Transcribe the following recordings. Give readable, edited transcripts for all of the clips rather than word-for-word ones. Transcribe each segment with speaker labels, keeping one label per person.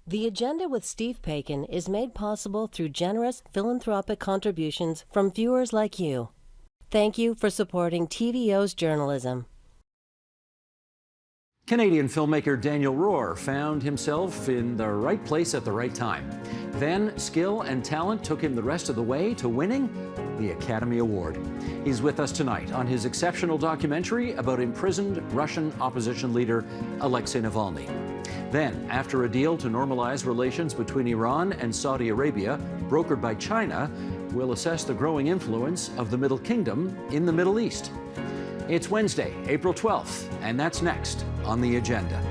Speaker 1: The Agenda with Steve Paikin is made possible through generous philanthropic contributions from viewers like you. Thank you for supporting TVO's journalism.
Speaker 2: Canadian filmmaker Daniel Rohr found himself in the right place at the right time. Then, skill and talent took him the rest of the way to winning the Academy Award. He's with us tonight on his exceptional documentary about imprisoned Russian opposition leader Alexei Navalny. Then, after a deal to normalize relations between Iran and Saudi Arabia, brokered by China, we'll assess the growing influence of the Middle Kingdom in the Middle East. It's Wednesday, April 12th, and that's next on The Agenda.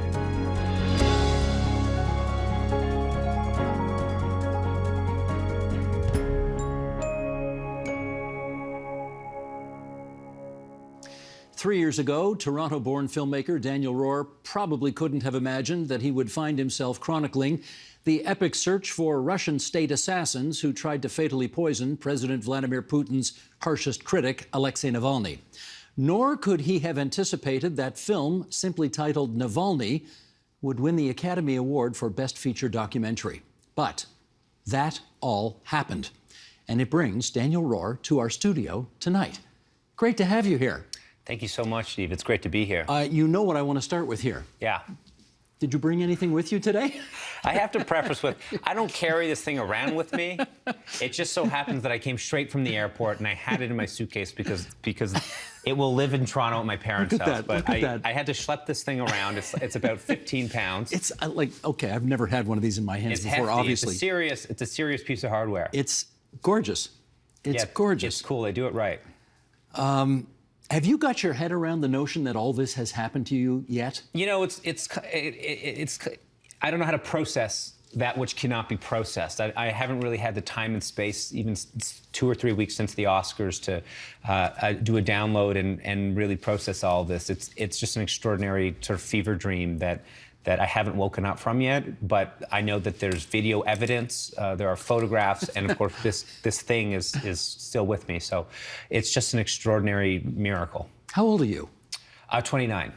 Speaker 2: Three years ago, Toronto-born filmmaker Daniel Rohr probably couldn't have imagined that he would find himself chronicling the epic search for Russian state assassins who tried to fatally poison President Vladimir Putin's harshest critic, Alexei Navalny. Nor could he have anticipated that film, simply titled Navalny, would win the Academy Award for Best Feature Documentary. But that all happened. And it brings Daniel Rohr to our studio tonight. Great to have you here.
Speaker 3: Thank you so much, Steve. It's great to be here.
Speaker 2: You know what I want to start with here.
Speaker 3: Yeah.
Speaker 2: Did you bring anything with you today?
Speaker 3: I have to preface with, I don't carry this thing around with me. It just so happens that I came straight from the airport and I had it in my suitcase because it will live in Toronto at my parents' house. But I had to schlep this thing around. It's about 15 pounds.
Speaker 2: It's like, okay, I've never had one of these in my hands before,
Speaker 3: hefty.
Speaker 2: obviously.
Speaker 3: It's a serious piece of hardware.
Speaker 2: It's gorgeous. It's gorgeous.
Speaker 3: It's cool. They do it right.
Speaker 2: Have you got your head around the notion that all this has happened to you yet?
Speaker 3: You know, I don't know how to process that which cannot be processed. I haven't really had the time and space, even 2 or 3 weeks since the Oscars, to do a download and really process all of this. It's just an extraordinary sort of fever dream that I haven't woken up from yet, but I know that there's video evidence, there are photographs, and of course this thing is still with me. So it's just an extraordinary miracle.
Speaker 2: How old are you?
Speaker 3: 29.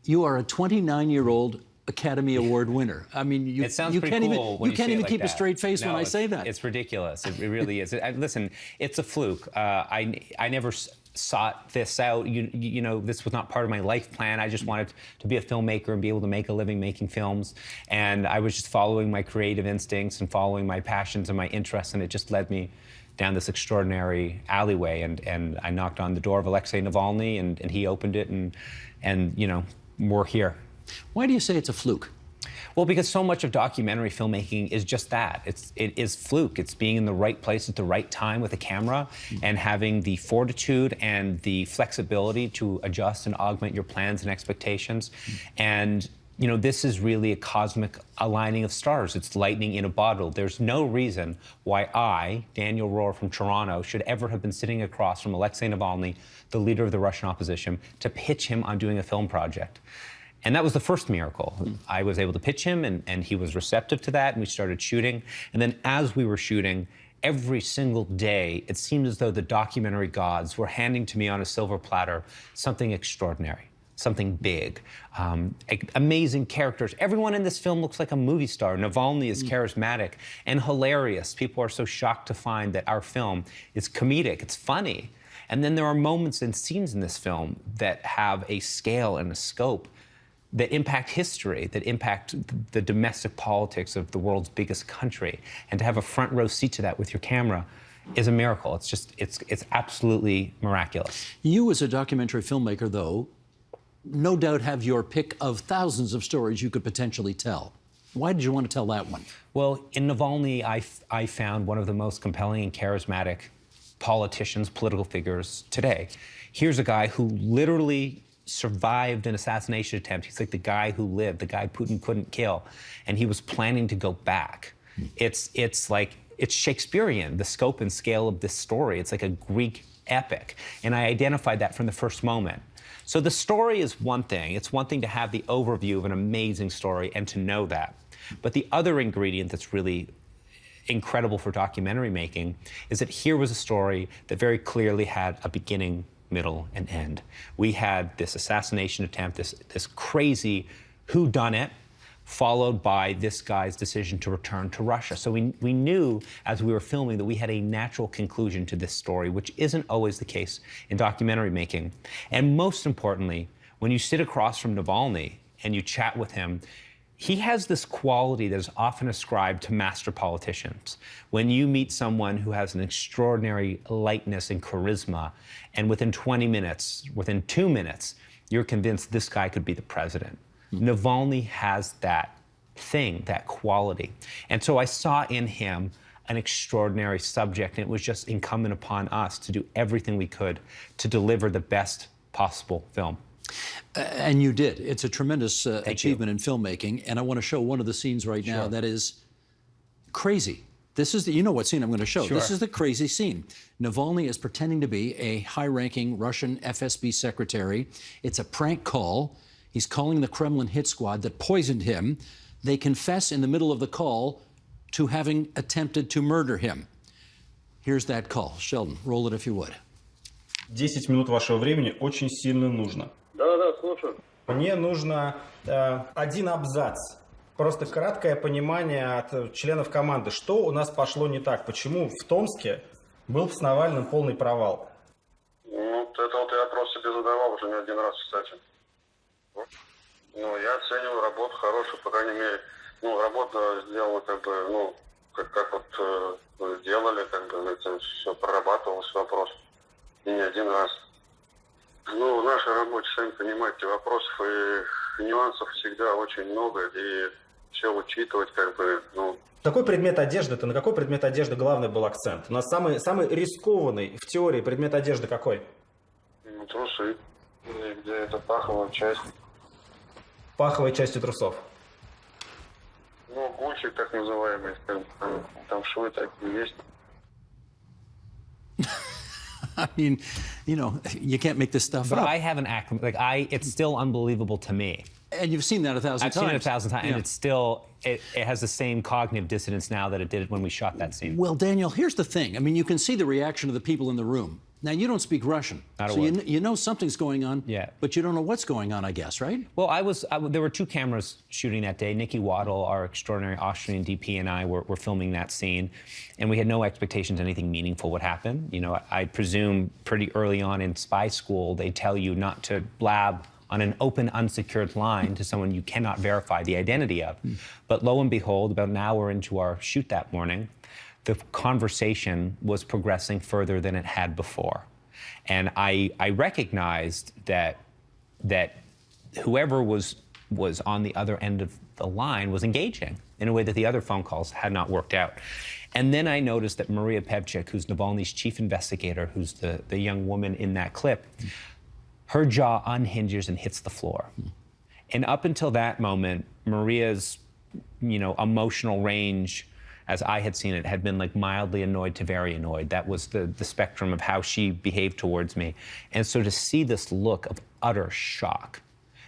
Speaker 2: You are a 29-year-old Academy Award winner. I mean, you
Speaker 3: can't
Speaker 2: even keep a straight face when I say that.
Speaker 3: It's ridiculous. It really is. Listen, it's a fluke. I never sought this out. You know, this was not part of my life plan. I just wanted to be a filmmaker and be able to make a living making films. And I was just following my creative instincts and following my passions and my interests, and it just led me down this extraordinary alleyway. And I knocked on the door of Alexei Navalny, and he opened it, and you know, we're here.
Speaker 2: Why do you say it's a fluke?
Speaker 3: Well, because so much of documentary filmmaking is just that. It is fluke. It's being in the right place at the right time with a camera and having the fortitude and the flexibility to adjust and augment your plans and expectations. And, you know, this is really a cosmic aligning of stars. It's lightning in a bottle. There's no reason why I, Daniel Rohr from Toronto, should ever have been sitting across from Alexei Navalny, the leader of the Russian opposition, to pitch him on doing a film project. And that was the first miracle. I was able to pitch him, and he was receptive to that, and we started shooting. And then as we were shooting, every single day, it seemed as though the documentary gods were handing to me on a silver platter something extraordinary, something big, amazing characters. Everyone in this film looks like a movie star. Navalny is charismatic and hilarious. People are so shocked to find that our film is comedic, it's funny. And then there are moments and scenes in this film that have a scale and a scope that impact history, that impact the domestic politics of the world's biggest country. And to have a front row seat to that with your camera is a miracle. It's absolutely miraculous.
Speaker 2: You, as a documentary filmmaker, though, no doubt have your pick of thousands of stories you could potentially tell. Why did you want to tell that one? Well,
Speaker 3: in Navalny, I found one of the most compelling and charismatic politicians, political figures today. Here's a guy who literally survived an assassination attempt. He's like the guy who lived, the guy Putin couldn't kill, and he was planning to go back. It's Shakespearean, the scope and scale of this story. It's like a Greek epic, and I identified that from the first moment. So the story is one thing. It's one thing to have the overview of an amazing story and to know that. But the other ingredient that's really incredible for documentary making is that here was a story that very clearly had a beginning, middle, and end. We had this assassination attempt, this crazy whodunit followed by this guy's decision to return to Russia. So we knew as we were filming that we had a natural conclusion to this story, which isn't always the case in documentary making. And most importantly, when you sit across from Navalny and you chat with him, he has this quality that is often ascribed to master politicians. When you meet someone who has an extraordinary lightness and charisma, and within 20 minutes, within 2 minutes, you're convinced this guy could be the president. Navalny has that thing, that quality. And so I saw in him an extraordinary subject, and it was just incumbent upon us to do everything we could to deliver the best possible film.
Speaker 2: And you did. It's a tremendous achievement in filmmaking. And I want to show one of the scenes right now that is crazy. This is you know what scene I'm going to show.
Speaker 3: Sure.
Speaker 2: This is the crazy scene. Navalny is pretending to be a high-ranking Russian FSB secretary. It's a prank call. He's calling the Kremlin hit squad that poisoned him. They confess in the middle of the call to having attempted to murder him. Here's that call. Sheldon, roll it if you would.
Speaker 4: 10 минут вашего времени очень сильно нужно.
Speaker 5: Да, слушаю.
Speaker 4: Мне нужно один абзац. Просто краткое понимание от членов команды, что у нас пошло не так, почему в Томске был с Навальным полный провал.
Speaker 5: Ну, это вот я вопрос себе задавал уже не один раз, кстати. Ну, я оцениваю работу хорошую, по крайней мере. Ну, работа сделана как бы, ну, как вот делали, как бы это все прорабатывалось вопрос. И не один раз. Ну, в нашей работе, сами понимаете, вопросов и нюансов всегда очень много, и все учитывать, как бы, ну...
Speaker 4: Какой предмет одежды, на какой предмет одежды главный был акцент? У нас самый рискованный в теории предмет одежды какой?
Speaker 5: Ну, трусы. И где это паховая часть.
Speaker 4: Паховой части трусов.
Speaker 5: Ну, гульчик так называемый, там швы такие есть.
Speaker 2: I mean, you know, you can't make this stuff
Speaker 3: But
Speaker 2: up.
Speaker 3: I haven't acted, it's still unbelievable to me.
Speaker 2: And you've seen that 1,000
Speaker 3: I've
Speaker 2: times.
Speaker 3: seen it 1,000 times,
Speaker 2: Yeah.
Speaker 3: and it's still, it has the same cognitive dissonance now that it did when we shot that scene.
Speaker 2: Well, Daniel, here's the thing. I mean, you can see the reaction of the people in the room. Now, you don't speak Russian.
Speaker 3: Not a
Speaker 2: so
Speaker 3: word.
Speaker 2: you know something's going on,
Speaker 3: Yeah.
Speaker 2: but you don't know what's going on, I guess, right?
Speaker 3: Well, there were 2 cameras shooting that day. Nikki Waddle, our extraordinary Austrian DP, and I were filming that scene, and we had no expectations anything meaningful would happen. You know, I presume pretty early on in spy school, they tell you not to blab on an open, unsecured line to someone you cannot verify the identity of. But lo and behold, about an hour into our shoot that morning, the conversation was progressing further than it had before. And I recognized that whoever was on the other end of the line was engaging in a way that the other phone calls had not worked out. And then I noticed that Maria Pevchik, who's Navalny's chief investigator, who's the young woman in that clip, her jaw unhinges and hits the floor. And up until that moment, Maria's, emotional range, as I had seen it, had been like mildly annoyed to very annoyed. That was the spectrum of how she behaved towards me. And so to see this look of utter shock,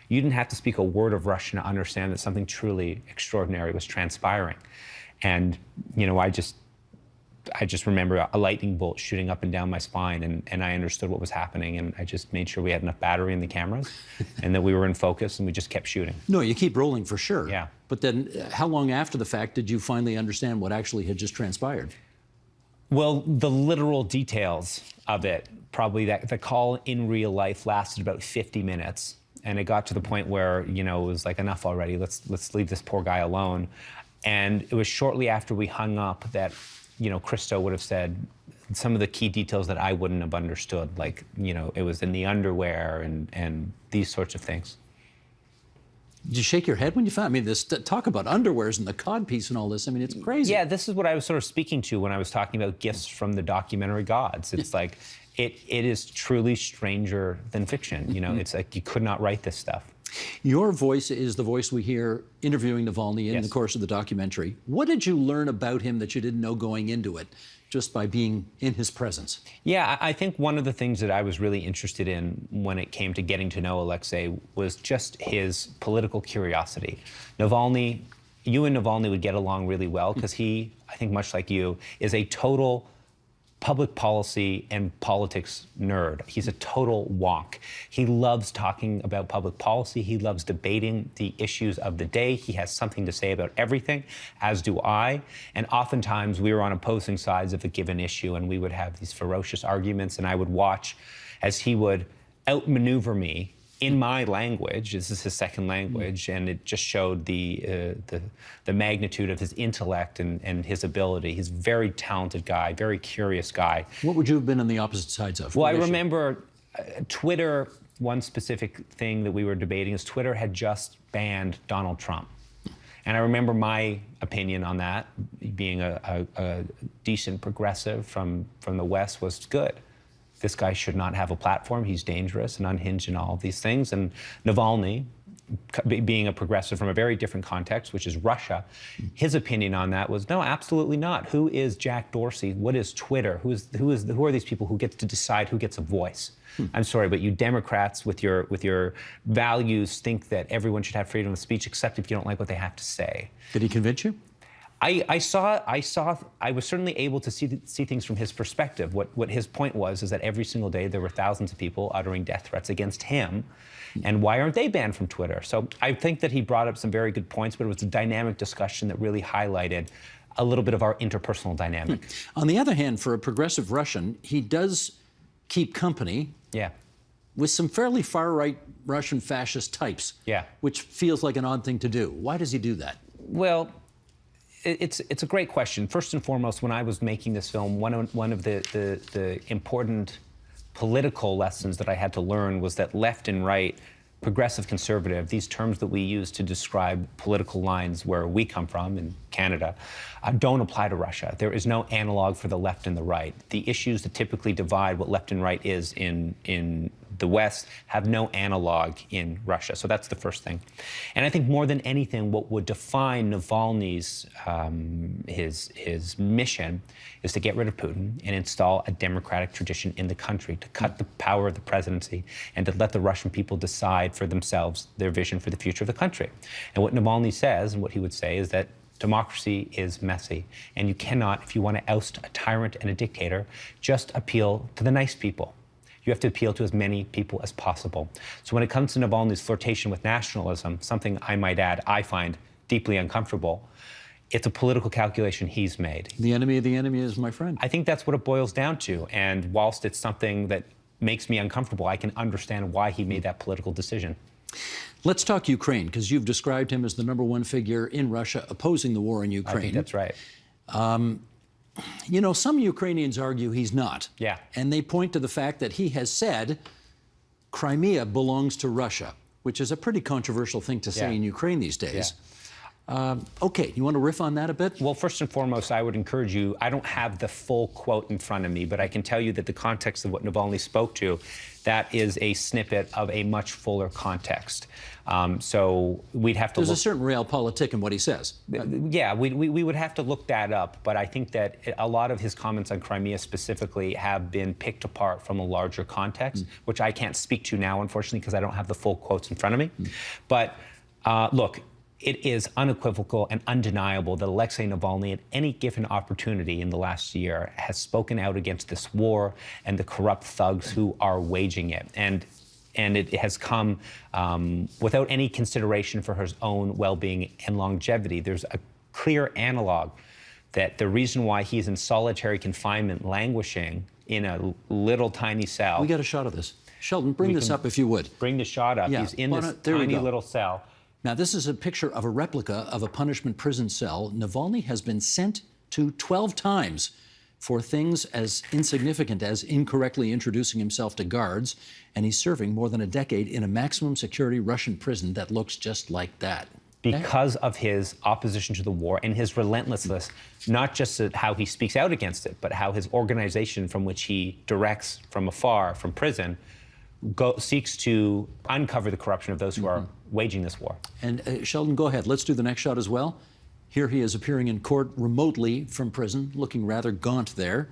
Speaker 3: you didn't have to speak a word of Russian to understand that something truly extraordinary was transpiring. And, I just remember a lightning bolt shooting up and down my spine, and I understood what was happening, and I just made sure we had enough battery in the cameras and that we were in focus, and we just kept shooting.
Speaker 2: No, you keep rolling for sure.
Speaker 3: Yeah.
Speaker 2: But then how long after the fact did you finally understand what actually had just transpired?
Speaker 3: Well, the literal details of it, probably that the call in real life lasted about 50 minutes. And it got to the point where, it was like, enough already, let's leave this poor guy alone. And it was shortly after we hung up that, Christo would have said some of the key details that I wouldn't have understood, like, it was in the underwear and these sorts of things.
Speaker 2: Did you shake your head when you found? I mean, this talk about underwears and the cod piece and all this. I mean, it's crazy.
Speaker 3: Yeah, this is what I was sort of speaking to when I was talking about gifts from the documentary gods. It's like, it is truly stranger than fiction. It's like you could not write this stuff.
Speaker 2: Your voice is the voice we hear interviewing Navalny in
Speaker 3: Yes.
Speaker 2: the course of the documentary. What did you learn about him that you didn't know going into it, just by being in his presence?
Speaker 3: Yeah, I think one of the things that I was really interested in when it came to getting to know Alexei was just his political curiosity. Navalny, you and Navalny would get along really well because he, I think much like you, is a total public policy and politics nerd. He's a total wonk. He loves talking about public policy. He loves debating the issues of the day. He has something to say about everything, as do I. And oftentimes we were on opposing sides of a given issue, and we would have these ferocious arguments, and I would watch as he would outmaneuver me in my language. This is his second language, and it just showed the magnitude of his intellect and his ability. He's a very talented guy, very curious guy.
Speaker 2: What would you have been on the opposite sides of?
Speaker 3: Well,
Speaker 2: What
Speaker 3: I
Speaker 2: issue?
Speaker 3: remember Twitter, one specific thing that we were debating is Twitter had just banned Donald Trump. And I remember my opinion on that, being a decent progressive from the West, was good. This guy should not have a platform. He's dangerous and unhinged and all of these things. And Navalny, being a progressive from a very different context, which is Russia, his opinion on that was, no, absolutely not. Who is Jack Dorsey? What is Twitter? Who are these people who get to decide who gets a voice? I'm sorry, but you Democrats with your values think that everyone should have freedom of speech, except if you don't like what they have to say.
Speaker 2: Did he convince you?
Speaker 3: I was certainly able to see things from his perspective. What his point was is that every single day there were thousands of people uttering death threats against him, and why aren't they banned from Twitter? So I think that he brought up some very good points, but it was a dynamic discussion that really highlighted a little bit of our interpersonal dynamic.
Speaker 2: On the other hand, for a progressive Russian, he does keep company
Speaker 3: Yeah.
Speaker 2: with some fairly far-right Russian fascist types,
Speaker 3: Yeah.
Speaker 2: which feels like an odd thing to do. Why does he do that?
Speaker 3: Well, it's a great question. First and foremost, when I was making this film, one of the important political lessons that I had to learn was that left and right, progressive, conservative, these terms that we use to describe political lines where we come from in Canada, don't apply to Russia. There is no analog for the left and the right. The issues that typically divide what left and right is in the West have no analog in Russia. So that's the first thing. And I think more than anything, what would define Navalny's his mission is to get rid of Putin and install a democratic tradition in the country, to cut the power of the presidency and to let the Russian people decide for themselves their vision for the future of the country. And what Navalny says, and what he would say, is that democracy is messy, and you cannot, if you want to oust a tyrant and a dictator, just appeal to the nice people. You have to appeal to as many people as possible. So when it comes to Navalny's flirtation with nationalism, something I might add I find deeply uncomfortable, it's a political calculation he's made.
Speaker 2: The enemy of the enemy is my friend.
Speaker 3: I think that's what it boils down to. And whilst it's something that makes me uncomfortable, I can understand why he made that political decision.
Speaker 2: Let's talk Ukraine, because you've described him as the #1 figure in Russia opposing the war in Ukraine.
Speaker 3: I think that's right.
Speaker 2: You know, some Ukrainians argue he's not.
Speaker 3: Yeah.
Speaker 2: And they point to the fact that he has said Crimea belongs to Russia, which is a pretty controversial thing to say
Speaker 3: Yeah.
Speaker 2: in Ukraine these days. Okay, you want to riff on that a bit?
Speaker 3: Well, first and foremost, I would encourage you, I don't have the full quote in front of me, but I can tell you that the context of what Navalny spoke to, that is a snippet of a much fuller context. So we'd have to
Speaker 2: There's
Speaker 3: look.
Speaker 2: a certain realpolitik in what he says.
Speaker 3: Yeah, we would have to look that up, but I think that a lot of his comments on Crimea specifically have been picked apart from a larger context, which I can't speak to now, unfortunately, because I don't have the full quotes in front of me. But look, it is unequivocal and undeniable that Alexei Navalny, at any given opportunity in the last year, has spoken out against this war and the corrupt thugs who are waging it. And it has come without any consideration for his own well-being and longevity. There's a clear analog that the reason why he's in solitary confinement, languishing in a little tiny cell.
Speaker 2: We got a shot of this. Sheldon, bring this up if you would.
Speaker 3: Bring the shot up.
Speaker 2: Yeah,
Speaker 3: He's in
Speaker 2: why
Speaker 3: this
Speaker 2: not- there we
Speaker 3: tiny
Speaker 2: go.
Speaker 3: little cell.
Speaker 2: Now, this is a picture of a replica of a punishment prison cell. Navalny has been sent to 12 times for things as insignificant as incorrectly introducing himself to guards, and he's serving more than a decade in a maximum security Russian prison that looks just like that.
Speaker 3: Because of his opposition to the war and his relentlessness, not just at how he speaks out against it, but how his organization from which he directs from afar, from prison, seeks to uncover the corruption of those who are waging this war.
Speaker 2: And Sheldon, go ahead. Let's do the next shot as well. Here he is appearing in court remotely from prison, looking rather gaunt there.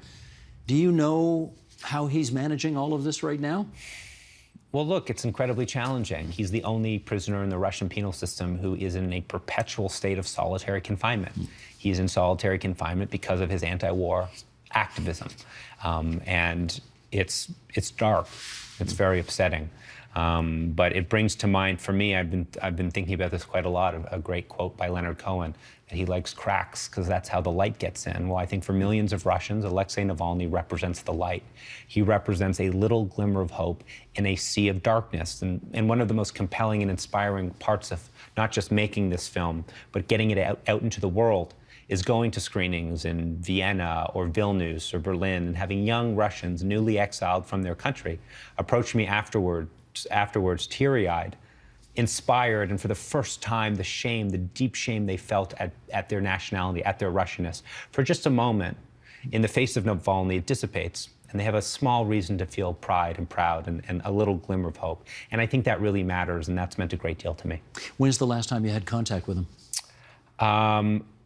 Speaker 2: Do you know how he's managing all of this right now?
Speaker 3: Well, look, it's incredibly challenging. He's the only prisoner in the Russian penal system who is in a perpetual state of solitary confinement. He's in solitary confinement because of his anti-war activism, and it's dark. It's very upsetting. But it brings to mind, for me, I've been thinking about this quite a lot, a great quote by Leonard Cohen, that he likes cracks because that's how the light gets in. Well, I think for millions of Russians, Alexei Navalny represents the light. He represents a little glimmer of hope in a sea of darkness. And one of the most compelling and inspiring parts of not just making this film, but getting it out into the world, is going to screenings in Vienna or Vilnius or Berlin and having young Russians newly exiled from their country approach me afterwards teary-eyed, inspired, and for the first time, the shame, the deep shame they felt at their nationality, at their Russianness. For just a moment, in the face of Navalny, it dissipates, and they have a small reason to feel pride and proud and a little glimmer of hope. And I think that really matters, and that's meant a great deal to me.
Speaker 2: When's the last time you had contact with him?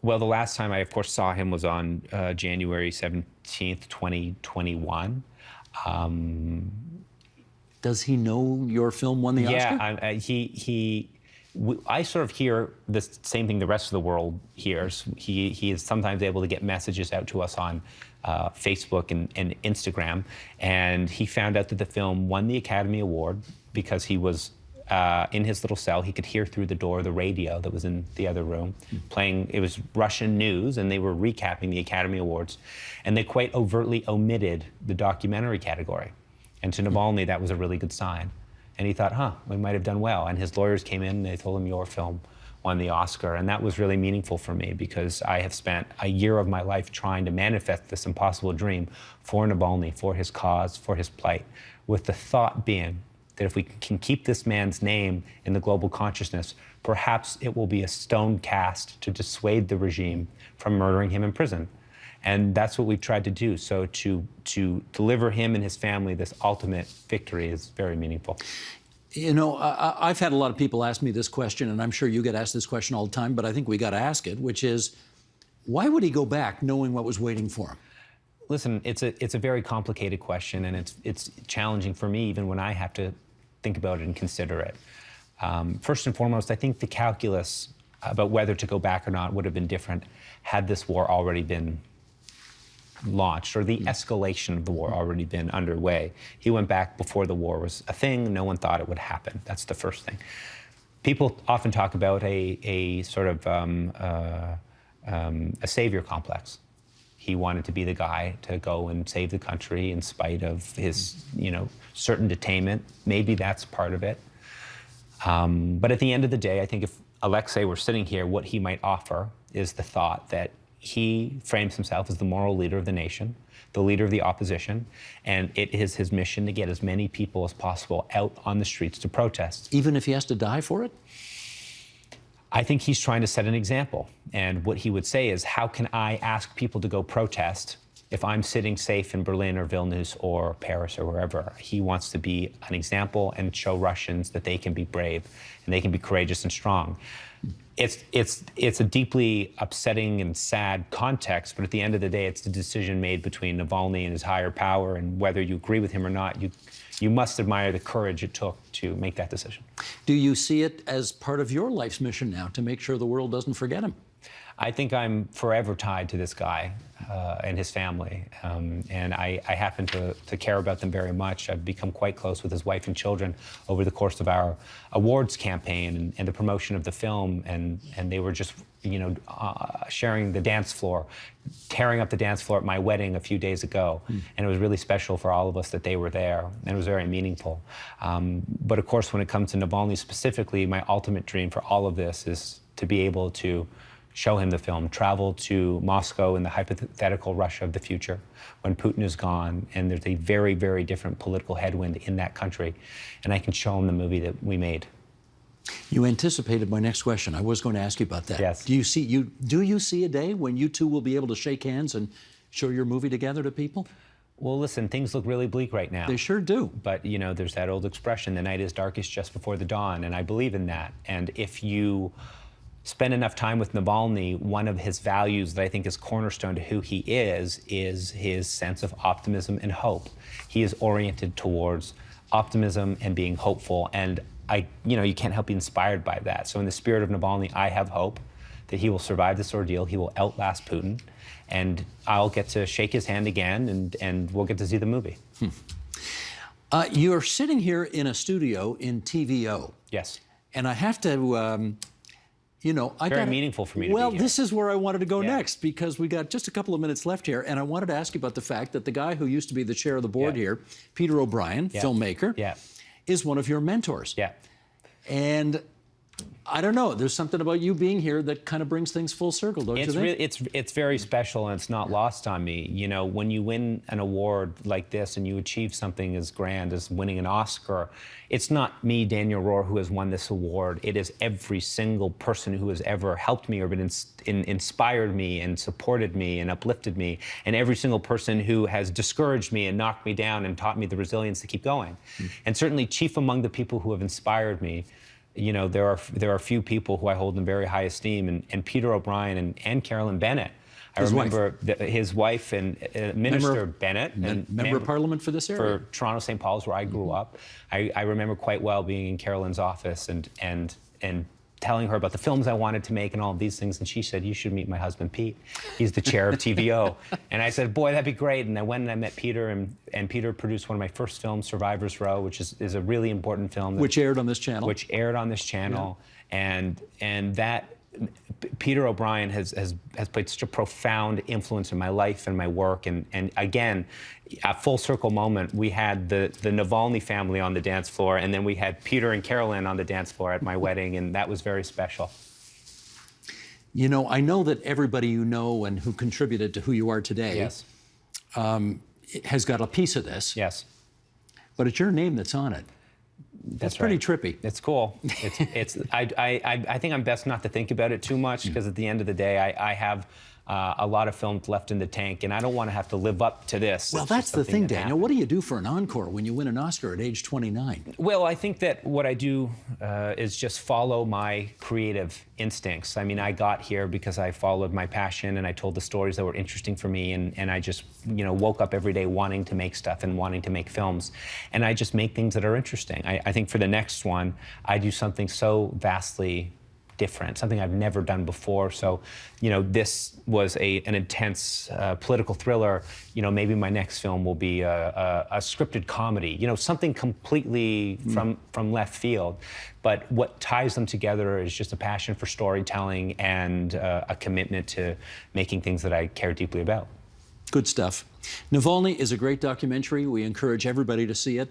Speaker 3: Well, the last time I, of course, saw him was on January 17th, 2021.
Speaker 2: Does he know your film won the Oscar?
Speaker 3: Yeah, I sort of hear the same thing the rest of the world hears. He is sometimes able to get messages out to us on Facebook and Instagram, and he found out that the film won the Academy Award because he was in his little cell. He could hear through the door the radio that was in the other room playing. It was Russian news, and they were recapping the Academy Awards, and they quite overtly omitted the documentary category. And to Navalny, that was a really good sign. And he thought, we might have done well. And his lawyers came in and they told him, your film won the Oscar. And that was really meaningful for me because I have spent a year of my life trying to manifest this impossible dream for Navalny, for his cause, for his plight, with the thought being that if we can keep this man's name in the global consciousness, perhaps it will be a stone cast to dissuade the regime from murdering him in prison. And that's what we've tried to do. So to deliver him and his family this ultimate victory is very meaningful.
Speaker 2: You know, I've had a lot of people ask me this question, and I'm sure you get asked this question all the time, but I think we got to ask it, which is, why would he go back knowing what was waiting for him?
Speaker 3: Listen, it's a very complicated question, and it's challenging for me even when I have to think about it and consider it. First and foremost, I think the calculus about whether to go back or not would have been different had this war already been launched, or the escalation of the war already been underway. He went back before the war was a thing. No one thought it would happen. That's the first thing. People often talk about a sort of a savior complex. He wanted to be the guy to go and save the country in spite of his, certain detainment. Maybe that's part of it. But at the end of the day, I think if Alexei were sitting here, what he might offer is the thought that he frames himself as the moral leader of the nation, the leader of the opposition, and it is his mission to get as many people as possible out on the streets to protest.
Speaker 2: Even if he has to die for it?
Speaker 3: I think he's trying to set an example. And what he would say is, how can I ask people to go protest if I'm sitting safe in Berlin or Vilnius or Paris or wherever? He wants to be an example and show Russians that they can be brave and they can be courageous and strong. It's a deeply upsetting and sad context, but at the end of the day, it's the decision made between Navalny and his higher power, and whether you agree with him or not, you must admire the courage it took to make that decision.
Speaker 2: Do you see it as part of your life's mission now to make sure the world doesn't forget him?
Speaker 3: I think I'm forever tied to this guy and his family, and I happen to care about them very much. I've become quite close with his wife and children over the course of our awards campaign and the promotion of the film, and they were just, sharing the dance floor, tearing up the dance floor at my wedding a few days ago, and it was really special for all of us that they were there, and it was very meaningful. But of course, when it comes to Navalny specifically, my ultimate dream for all of this is to be able to show him the film, travel to Moscow in the hypothetical Russia of the future when Putin is gone and there's a very, very different political headwind in that country, and I can show him the movie that we made.
Speaker 2: You anticipated my next question. I was going to ask you about that.
Speaker 3: Yes.
Speaker 2: Do you see a day when you two will be able to shake hands and show your movie together to people?
Speaker 3: Well, listen, things look really bleak right now.
Speaker 2: They sure do.
Speaker 3: But, there's that old expression, the night is darkest just before the dawn, and I believe in that. And if you spend enough time with Navalny, one of his values that I think is cornerstone to who he is his sense of optimism and hope. He is oriented towards optimism and being hopeful, and you can't help be inspired by that. So in the spirit of Navalny, I have hope that he will survive this ordeal, he will outlast Putin, and I'll get to shake his hand again, and we'll get to see the movie.
Speaker 2: You're sitting here in a studio in TVO.
Speaker 3: Yes.
Speaker 2: And I have to, you know,
Speaker 3: Very meaningful for me to be
Speaker 2: Well,
Speaker 3: here.
Speaker 2: this is where I wanted to go
Speaker 3: Yeah.
Speaker 2: next, because we got just a couple of minutes left here, and I wanted to ask you about the fact that the guy who used to be the chair of the board
Speaker 3: Yeah.
Speaker 2: here, Peter O'Brien,
Speaker 3: Yeah.
Speaker 2: filmmaker,
Speaker 3: Yeah.
Speaker 2: is one of your mentors.
Speaker 3: Yeah.
Speaker 2: And I don't know, there's something about you being here that kind of brings things full circle, don't you
Speaker 3: It's
Speaker 2: think?
Speaker 3: really, it's very special, and it's not lost on me. You know, when you win an award like this and you achieve something as grand as winning an Oscar, it's not me, Daniel Rohr, who has won this award. It is every single person who has ever helped me or been inspired me and supported me and uplifted me, and every single person who has discouraged me and knocked me down and taught me the resilience to keep going. And certainly chief among the people who have inspired me, you know, there are a few people who I hold in very high esteem, and Peter O'Brien and Carolyn Bennett. I
Speaker 2: His
Speaker 3: remember his wife and Minister Bennett, and
Speaker 2: Member of Parliament for this area.
Speaker 3: for Toronto St. Paul's, where I grew up. I remember quite well being in Carolyn's office and telling her about the films I wanted to make and all of these things, and she said, "You should meet my husband Pete. He's the chair of TVO." And I said, "Boy, that'd be great." And I went and I met Peter, and Peter produced one of my first films, Survivor's Row, which is a really important film.
Speaker 2: Which aired on this channel.
Speaker 3: Which aired on this channel, and that Peter O'Brien has played such a profound influence in my life and my work, and again, a full circle moment. We had the Navalny family on the dance floor, and then we had Peter and Carolyn on the dance floor at my wedding, and that was very special.
Speaker 2: You know, I know that everybody you know and who contributed to who you are today
Speaker 3: Yes.
Speaker 2: has got a piece of this,
Speaker 3: Yes.
Speaker 2: but it's your name that's on it. That's pretty trippy.
Speaker 3: It's cool. I think I'm best not to think about it too much, because at the end of the day, I have a lot of films left in the tank, and I don't want to have to live up to this.
Speaker 2: Well,
Speaker 3: It's
Speaker 2: that's
Speaker 3: just
Speaker 2: the
Speaker 3: something
Speaker 2: thing,
Speaker 3: that
Speaker 2: Daniel.
Speaker 3: happened.
Speaker 2: What do you do for an encore when you win an Oscar at age 29?
Speaker 3: Well, I think that what I do is just follow my creative instincts. I mean, I got here because I followed my passion, and I told the stories that were interesting for me, and I just, you know, woke up every day wanting to make stuff and wanting to make films. And I just make things that are interesting. I think for the next one, I do something so vastly different, something I've never done before. So, you know, this was an intense political thriller. You know, maybe my next film will be a scripted comedy. You know, something completely from left field. But what ties them together is just a passion for storytelling and a commitment to making things that I care deeply about.
Speaker 2: Good stuff. Navalny is a great documentary. We encourage everybody to see it.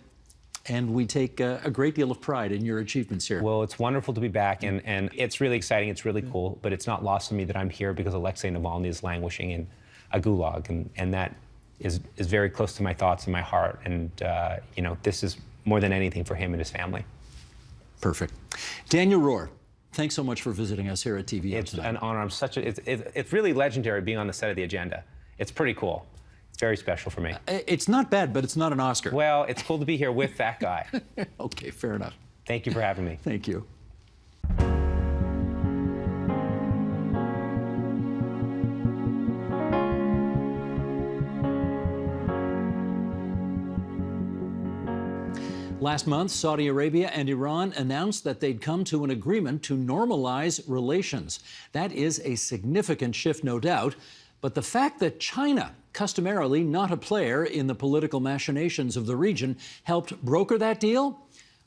Speaker 2: And we take a great deal of pride in your achievements here.
Speaker 3: Well, it's wonderful to be back, and it's really exciting, it's really cool, but it's not lost on me that I'm here because Alexei Navalny is languishing in a gulag, and that is very close to my thoughts and my heart, and you know, this is more than anything for him and his family.
Speaker 2: Perfect. Daniel Rohr, thanks so much for visiting us here at TVO
Speaker 3: It's
Speaker 2: tonight.
Speaker 3: an honor. It's really legendary being on the set of The Agenda. It's pretty cool. It's very special for me.
Speaker 2: It's not bad, but it's not an Oscar.
Speaker 3: Well, it's cool to be here with that guy.
Speaker 2: Okay, fair enough.
Speaker 3: Thank you for having me.
Speaker 2: Thank you. Last month, Saudi Arabia and Iran announced that they'd come to an agreement to normalize relations. That is a significant shift, no doubt. But the fact that China, customarily not a player in the political machinations of the region, helped broker that deal,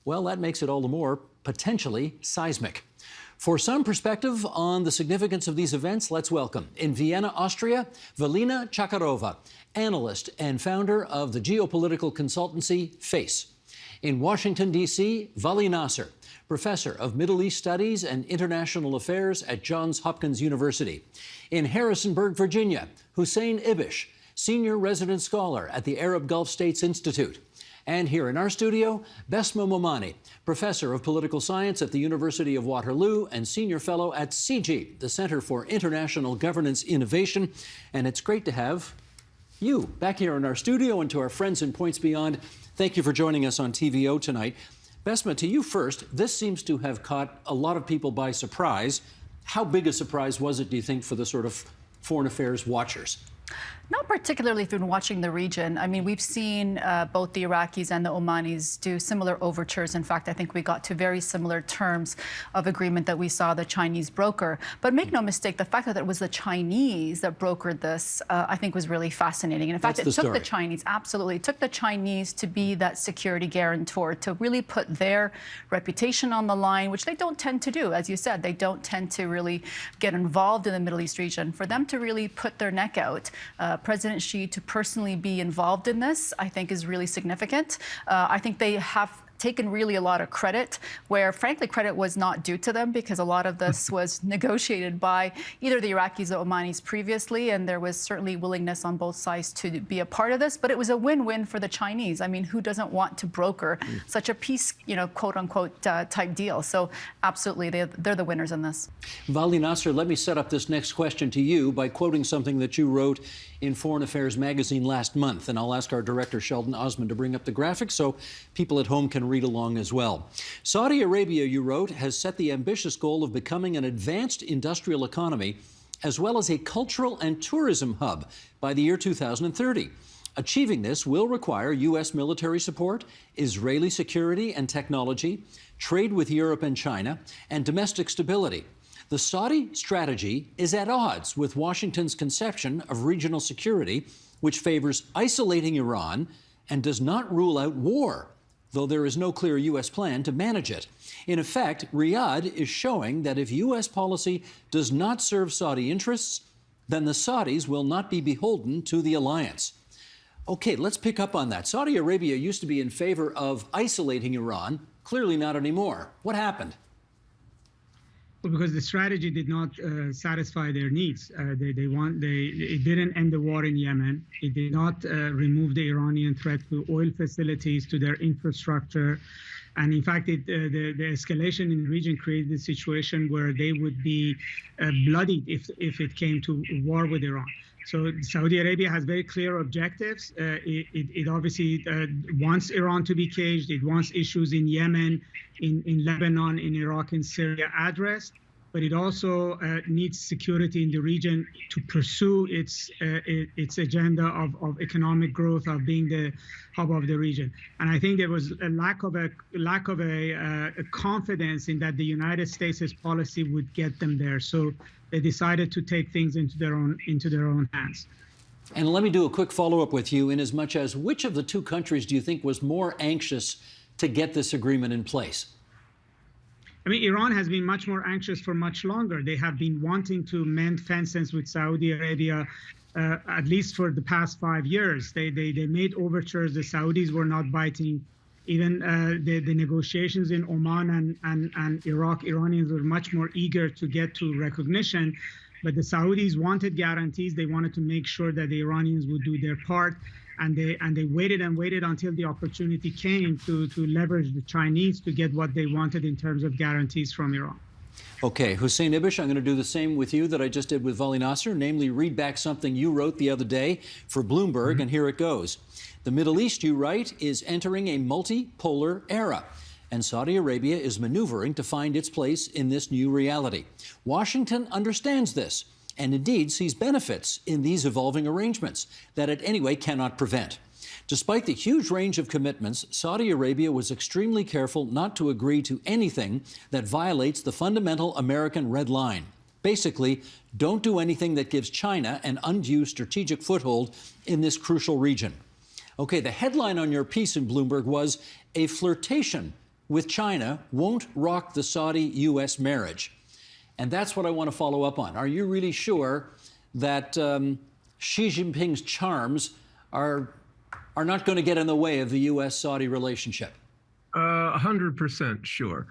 Speaker 2: well, that makes it all the more potentially seismic. For some perspective on the significance of these events, let's welcome, in Vienna, Austria, Valina Chakarova, analyst and founder of the geopolitical consultancy FACE. In Washington, D.C., Vali Nasser, professor of Middle East Studies and International Affairs at Johns Hopkins University. In Harrisonburg, Virginia, Hussein Ibish, senior resident scholar at the Arab Gulf States Institute. And here in our studio, Besma Momani, professor of political science at the University of Waterloo and senior fellow at CIGI, the Center for International Governance Innovation. And it's great to have you back here in our studio, and to our friends in Points Beyond, thank you for joining us on TVO tonight. Besma, to you first. This seems to have caught a lot of people by surprise. How big a surprise was it, do you think, for the sort of foreign affairs watchers?
Speaker 6: Not particularly through watching the region. I mean, we've seen both the Iraqis and the Omanis do similar overtures. In fact, I think we got to very similar terms of agreement that we saw the Chinese broker. But make no mistake, the fact that it was the Chinese that brokered this, I think was really fascinating. And in fact, it took the Chinese, absolutely, it took the Chinese to be that security guarantor, to really put their reputation on the line, which they don't tend to do. As you said, they don't tend to really get involved in the Middle East region. For them to really put their neck out, President Xi to personally be involved in this, I think is really significant. I think they have taken really a lot of credit where, frankly, credit was not due to them, because a lot of this was negotiated by either the Iraqis or Omanis previously, and there was certainly willingness on both sides to be a part of this. But it was a win-win for the Chinese. I mean, who doesn't want to broker such a peace, quote-unquote, type deal? So absolutely, they're the winners in this.
Speaker 2: Vali Nasser, let me set up this next question to you by quoting something that you wrote in Foreign Affairs magazine last month. And I'll ask our director, Sheldon Osman, to bring up the graphics so people at home can read along as well. Saudi Arabia, you wrote, has set the ambitious goal of becoming an advanced industrial economy as well as a cultural and tourism hub by the year 2030. Achieving this will require U.S. military support, Israeli security and technology, trade with Europe and China, and domestic stability. The Saudi strategy is at odds with Washington's conception of regional security, which favors isolating Iran and does not rule out war, though there is no clear U.S. plan to manage it. In effect, Riyadh is showing that if U.S. policy does not serve Saudi interests, then the Saudis will not be beholden to the alliance. Okay, let's pick up on that. Saudi Arabia used to be in favor of isolating Iran, clearly not anymore. What happened?
Speaker 7: Well, because the strategy did not satisfy their needs. It didn't end the war in Yemen. It did not remove the Iranian threat to oil facilities, to their infrastructure. And in fact, the escalation in the region created a situation where they would be bloodied if it came to war with Iran. So Saudi Arabia has very clear objectives. It obviously wants Iran to be caged. It wants issues in Yemen, in Lebanon, in Iraq, and Syria addressed. But it also needs security in the region to pursue its agenda of economic growth, of being the hub of the region. And I think there was a lack of a confidence in that the United States' policy would get them there. So they decided to take things into their own hands.
Speaker 2: And let me do a quick follow-up with you, in as much as which of the two countries do you think was more anxious to get this agreement in place?
Speaker 7: I mean, Iran has been much more anxious for much longer. They have been wanting to mend fences with Saudi Arabia, at least for the past 5 years. They made overtures. The Saudis were not biting. Even the negotiations in Oman and Iraq, Iranians were much more eager to get to recognition. But the Saudis wanted guarantees. They wanted to make sure that the Iranians would do their part. And they waited and waited until the opportunity came to leverage the Chinese to get what they wanted in terms of guarantees from Iran.
Speaker 2: Okay, Hussein Ibish, I'm going to do the same with you that I just did with Vali Nasser, namely read back something you wrote the other day for Bloomberg, and here it goes. The Middle East, you write, is entering a multipolar era, and Saudi Arabia is maneuvering to find its place in this new reality. Washington understands this, and indeed sees benefits in these evolving arrangements that it anyway cannot prevent. Despite the huge range of commitments, Saudi Arabia was extremely careful not to agree to anything that violates the fundamental American red line. Basically, don't do anything that gives China an undue strategic foothold in this crucial region. Okay, the headline on your piece in Bloomberg was, "A flirtation with China won't rock the Saudi-U.S. marriage." And that's what I want to follow up on. Are you really sure that Xi Jinping's charms are not going to get in the way of the U.S.-Saudi relationship?
Speaker 8: 100% sure.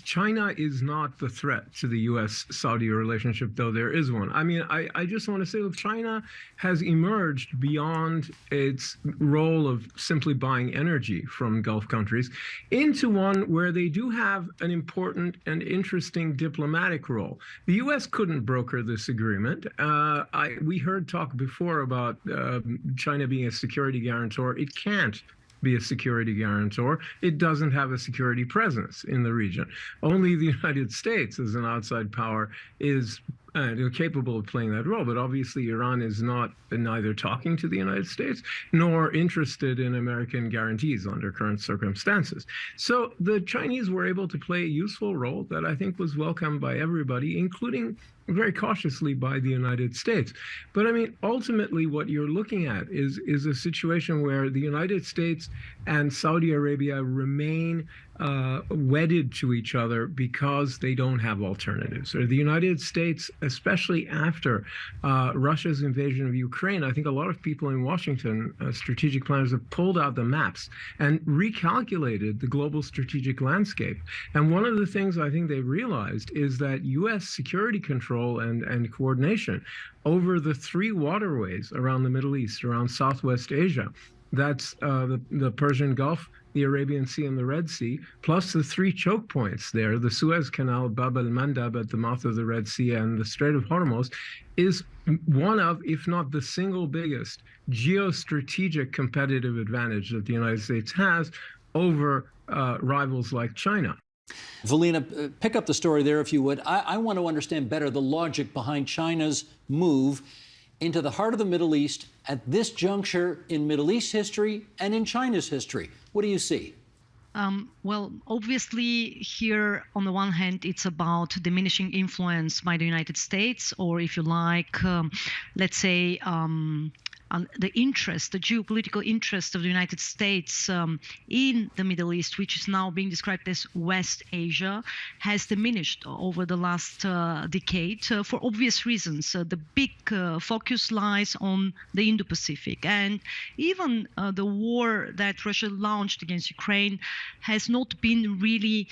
Speaker 8: China is not the threat to the U.S.-Saudi relationship, though there is one. I mean, I just want to say, look, China has emerged beyond its role of simply buying energy from Gulf countries into one where they do have an important and interesting diplomatic role. The U.S. couldn't broker this agreement. We heard talk before about China being a security guarantor. It can't be a security guarantor. It doesn't have a security presence in the region. Only the United States, as an outside power, is and are capable of playing that role. But obviously, Iran is neither talking to the United States nor interested in American guarantees under current circumstances. So the Chinese were able to play a useful role that I think was welcomed by everybody, including very cautiously by the United States. But I mean, ultimately, what you're looking at is a situation where the United States and Saudi Arabia remain wedded to each other because they don't have alternatives. Or the United States, especially after Russia's invasion of Ukraine, I think a lot of people in Washington, strategic planners, have pulled out the maps and recalculated the global strategic landscape. And one of the things I think they realized is that U.S. security control and coordination over the three waterways around the Middle East, around Southwest Asia, that's the Persian Gulf, the Arabian Sea, and the Red Sea, plus the three choke points there, the Suez Canal, Bab el-Mandab at the mouth of the Red Sea, and the Strait of Hormuz, is one of, if not the single biggest, geostrategic competitive advantage that the United States has over rivals like China.
Speaker 2: Velina, pick up the story there if you would. I want to understand better the logic behind China's move into the heart of the Middle East at this juncture in Middle East history and in China's history. What do you see?
Speaker 9: Well, obviously, here, on the one hand, it's about diminishing influence by the United States, or if you like, let's say, the interest, the geopolitical interest of the United States in the Middle East, which is now being described as West Asia, has diminished over the last decade for obvious reasons. The big focus lies on the Indo-Pacific, and even the war that Russia launched against Ukraine has not been really,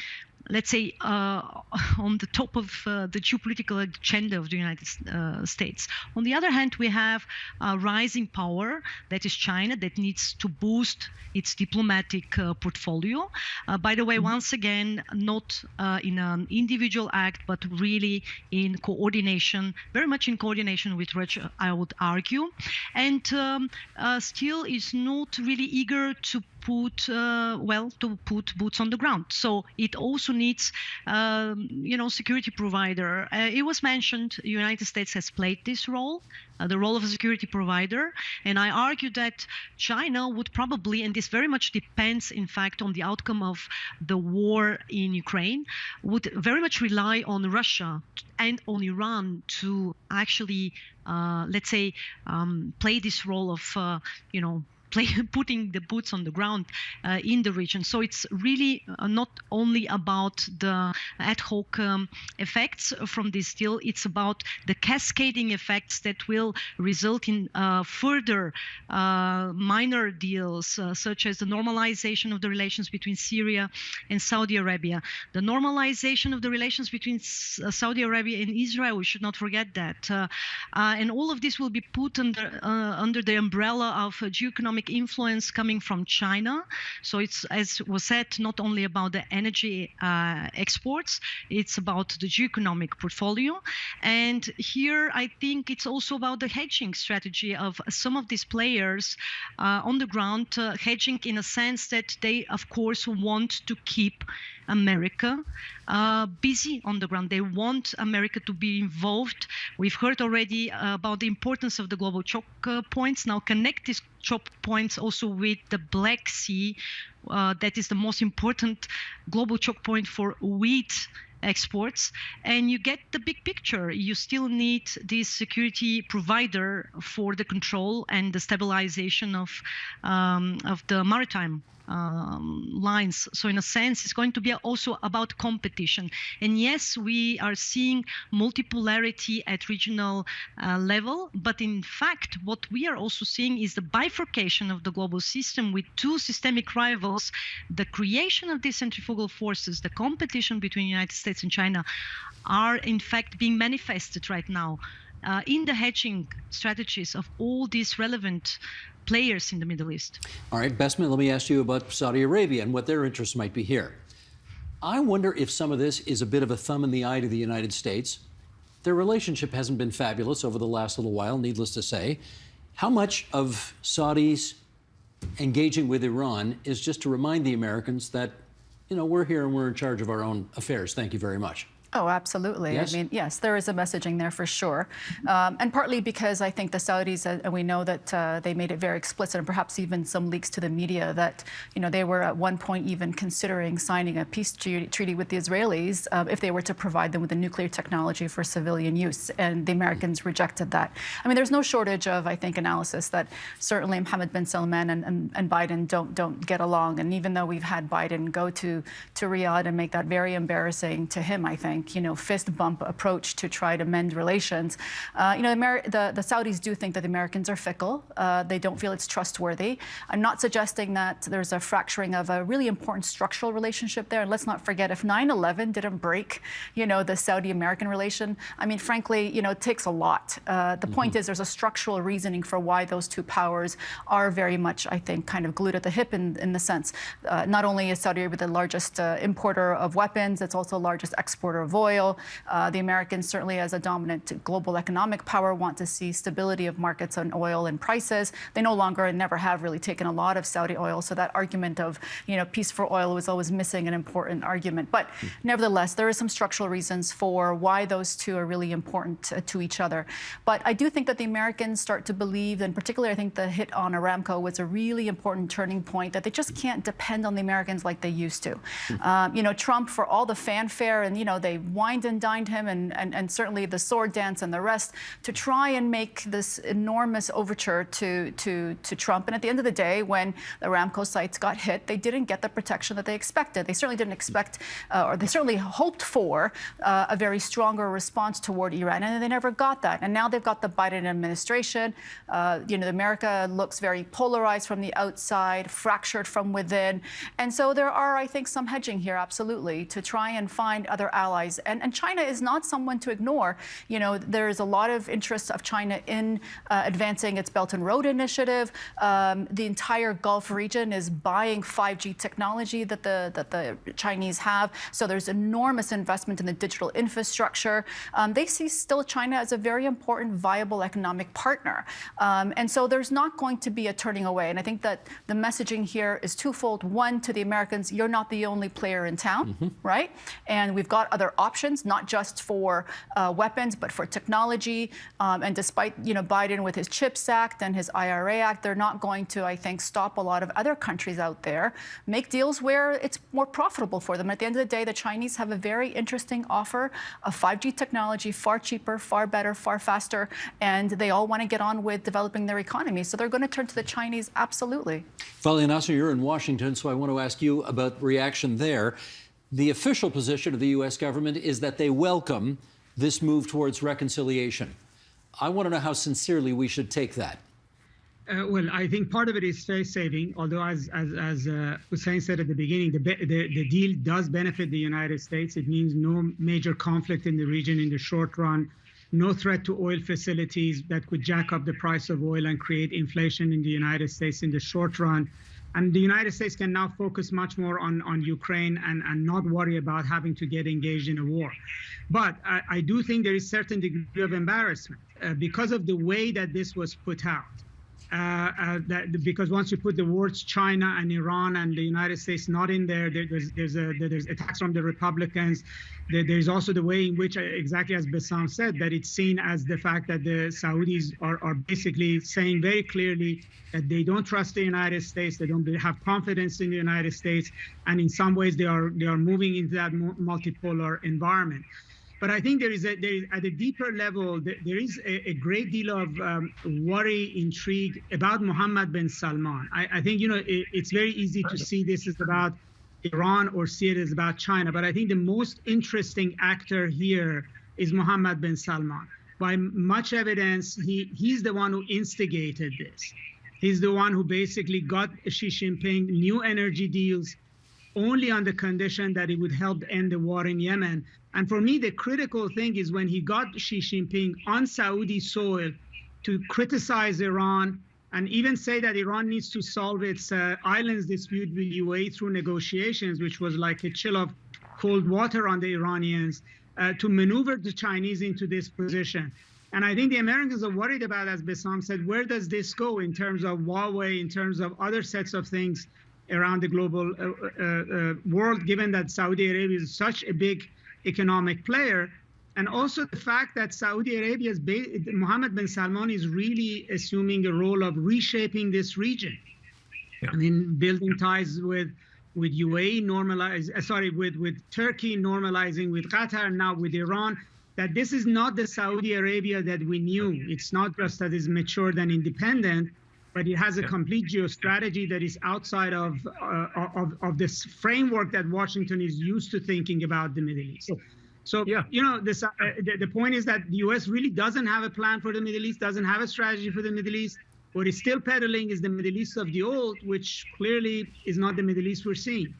Speaker 9: let's say, on the top of the geopolitical agenda of the United States. On the other hand, we have a rising power, that is China, that needs to boost its diplomatic portfolio. By the way, once again, not in an individual act, but really in coordination, very much in coordination with Russia, I would argue. And still is not really eager to put boots on the ground. So it also needs, security provider. It was mentioned the United States has played this role, the role of a security provider. And I argue that China would probably, and this very much depends, in fact, on the outcome of the war in Ukraine, would very much rely on Russia and on Iran to actually, play this role of, putting the boots on the ground in the region. So it's really not only about the ad hoc effects from this deal, it's about the cascading effects that will result in further minor deals, such as the normalization of the relations between Syria and Saudi Arabia. The normalization of the relations between Saudi Arabia and Israel, we should not forget that. And all of this will be put under the umbrella of geoeconomic influence coming from China. So it's, as was said, not only about the energy exports, it's about the geoeconomic portfolio. And here I think it's also about the hedging strategy of some of these players on the ground, hedging in a sense that they, of course, want to keep America busy on the ground. They want America to be involved. We've heard already about the importance of the global choke points. Now connect these choke points also with the Black Sea. That is the most important global choke point for wheat exports, and you get the big picture. You still need this security provider for the control and the stabilization of the maritime lines. So in a sense, it's going to be also about competition. And yes, we are seeing multipolarity at regional level, but in fact, what we are also seeing is the bifurcation of the global system with two systemic rivals. The creation of these centrifugal forces, the competition between the United States and China, are in fact being manifested right now in the hedging strategies of all these relevant players in the Middle East.
Speaker 2: All right, Besma, let me ask you about Saudi Arabia and what their interests might be here. I wonder if some of this is a bit of a thumb in the eye to the United States. Their relationship hasn't been fabulous over the last little while, needless to say. How much of Saudi's engaging with Iran is just to remind the Americans that, we're here and we're in charge of our own affairs. Thank you very much.
Speaker 6: Oh, absolutely.
Speaker 2: Yes?
Speaker 6: I mean, yes, there is a messaging there for sure. And partly because I think the Saudis, and we know that they made it very explicit, and perhaps even some leaks to the media, that they were at one point even considering signing a peace treaty with the Israelis if they were to provide them with the nuclear technology for civilian use. And the Americans rejected that. I mean, there's no shortage of, I think, analysis that certainly Mohammed bin Salman and Biden don't get along. And even though we've had Biden go to Riyadh and make that very embarrassing to him, I think, fist bump approach to try to mend relations. The Saudis do think that the Americans are fickle. They don't feel it's trustworthy. I'm not suggesting that there's a fracturing of a really important structural relationship there. And let's not forget, if 9/11 didn't break, the Saudi-American relation, I mean, frankly, it takes a lot. The point is there's a structural reasoning for why those two powers are very much, I think, kind of glued at the hip in the sense. Not only is Saudi Arabia the largest importer of weapons, it's also the largest exporter of oil. The Americans, certainly as a dominant global economic power, want to see stability of markets on oil and prices. They no longer and never have really taken a lot of Saudi oil. So that argument of, peace for oil was always missing an important argument. But nevertheless, there are some structural reasons for why those two are really important to each other. But I do think that the Americans start to believe, and particularly I think the hit on Aramco was a really important turning point, that they just can't depend on the Americans like they used to. Trump, for all the fanfare, and, they wined and dined him, and certainly the sword dance and the rest, to try and make this enormous overture to Trump. And at the end of the day, when the Aramco sites got hit, they didn't get the protection that they expected. They certainly didn't expect, or they certainly hoped for, a very stronger response toward Iran, and they never got that. And now they've got the Biden administration. America looks very polarized from the outside, fractured from within. And so there are, I think, some hedging here, absolutely, to try and find other allies. And China is not someone to ignore. There is a lot of interest of China in advancing its Belt and Road Initiative. The entire Gulf region is buying 5G technology that the Chinese have. So there's enormous investment in the digital infrastructure. They see still China as a very important, viable economic partner. And so there's not going to be a turning away. And I think that the messaging here is twofold. One, to the Americans, you're not the only player in town, right? And we've got other options, not just for weapons, but for technology. And despite, Biden with his CHIPS Act and his IRA Act, they're not going to, I think, stop a lot of other countries out there, make deals where it's more profitable for them. At the end of the day, the Chinese have a very interesting offer of 5G technology, far cheaper, far better, far faster, and they all want to get on with developing their economy. So they're going to turn to the Chinese, absolutely.
Speaker 2: Falia Nasser, you're in Washington, so I want to ask you about reaction there. The official position of the U.S. government is that they welcome this move towards reconciliation. I want to know how sincerely we should take that.
Speaker 7: Well, I think part of it is face saving, although as Hussein said at the beginning, the deal does benefit the United States. It means no major conflict in the region in the short run, no threat to oil facilities that could jack up the price of oil and create inflation in the United States in the short run. And the United States can now focus much more on Ukraine and not worry about having to get engaged in a war. But I do think there is a certain degree of embarrassment because of the way that this was put out. Because once you put the words China and Iran and the United States not in there, there's attacks from the Republicans. There's also the way in which, exactly as Bassam said, that it's seen as the fact that the Saudis are basically saying very clearly that they don't trust the United States, they don't have confidence in the United States, and in some ways they are moving into that multipolar environment. But I think there is at a deeper level, there is a great deal of worry, intrigue about Mohammed bin Salman. I think, it's very easy to see this as about Iran or see it as about China. But I think the most interesting actor here is Mohammed bin Salman. By much evidence, he's the one who instigated this. He's the one who basically got Xi Jinping new energy deals only on the condition that it would help end the war in Yemen. And for me, the critical thing is when he got Xi Jinping on Saudi soil to criticize Iran and even say that Iran needs to solve its islands dispute with UAE through negotiations, which was like a chill of cold water on the Iranians, to maneuver the Chinese into this position. And I think the Americans are worried about, as Bassam said, where does this go in terms of Huawei, in terms of other sets of things around the global world, given that Saudi Arabia is such a big economic player. And also the fact that Saudi Arabia's Mohammed bin Salman is really assuming a role of reshaping this region. Yeah. I mean, building ties with UAE, with Turkey, normalizing with Qatar, now with Iran. That this is not the Saudi Arabia that we knew. It's not just that it's matured and independent, but it has a complete geostrategy that is outside of this framework that Washington is used to thinking about the Middle East. So you know, the point is that the U.S. really doesn't have a plan for the Middle East, doesn't have a strategy for the Middle East. What it's still peddling is the Middle East of the old, which clearly is not the Middle East we're seeing.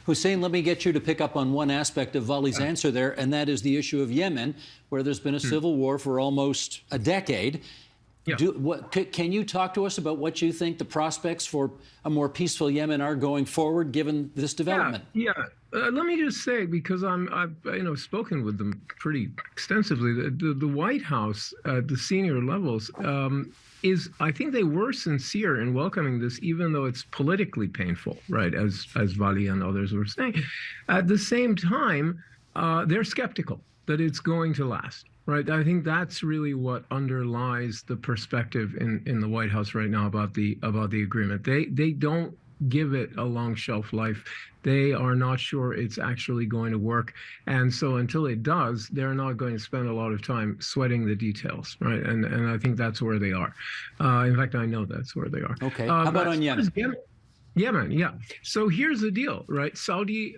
Speaker 2: Hussein, let me get you to pick up on one aspect of Vali's answer there, and that is the issue of Yemen, where there's been a civil war for almost a decade. Yeah. Can you talk to us about what you think the prospects for a more peaceful Yemen are going forward, given this development?
Speaker 8: Let me just say, because I've spoken with them pretty extensively. The White House at the senior levels I think they were sincere in welcoming this, even though it's politically painful, right? As Vali and others were saying. At the same time, they're skeptical that it's going to last. Right. I think that's really what underlies the perspective in the White House right now about the agreement. They don't give it a long shelf life. They are not sure it's actually going to work. And so until it does, they're not going to spend a lot of time sweating the details. Right. And I think that's where they are. In fact, I know that's where they are.
Speaker 2: OK. How about on Yemen?
Speaker 8: Yemen, yeah. So here's the deal, right? Saudi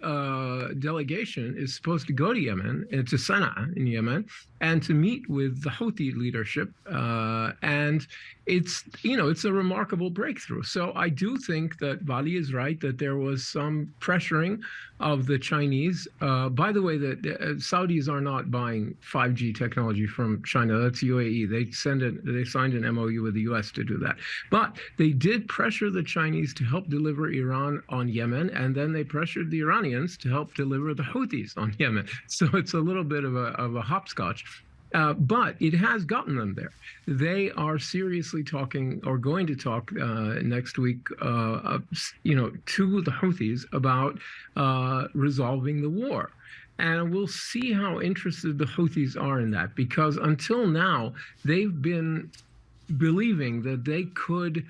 Speaker 8: delegation is supposed to go to Yemen, to Sana'a in Yemen, and to meet with the Houthi leadership. And it's a remarkable breakthrough. So I do think that Vali is right that there was some pressuring of the Chinese. By the way, the Saudis are not buying 5G technology from China. That's UAE. They signed an MOU with the US to do that. But they did pressure the Chinese to help deliver Iran on Yemen, and then they pressured the Iranians to help deliver the Houthis on Yemen. So it's a little bit of a hopscotch. But it has gotten them there. They are seriously talking, or going to talk next week, to the Houthis about resolving the war. And we'll see how interested the Houthis are in that, because until now, they've been believing that they could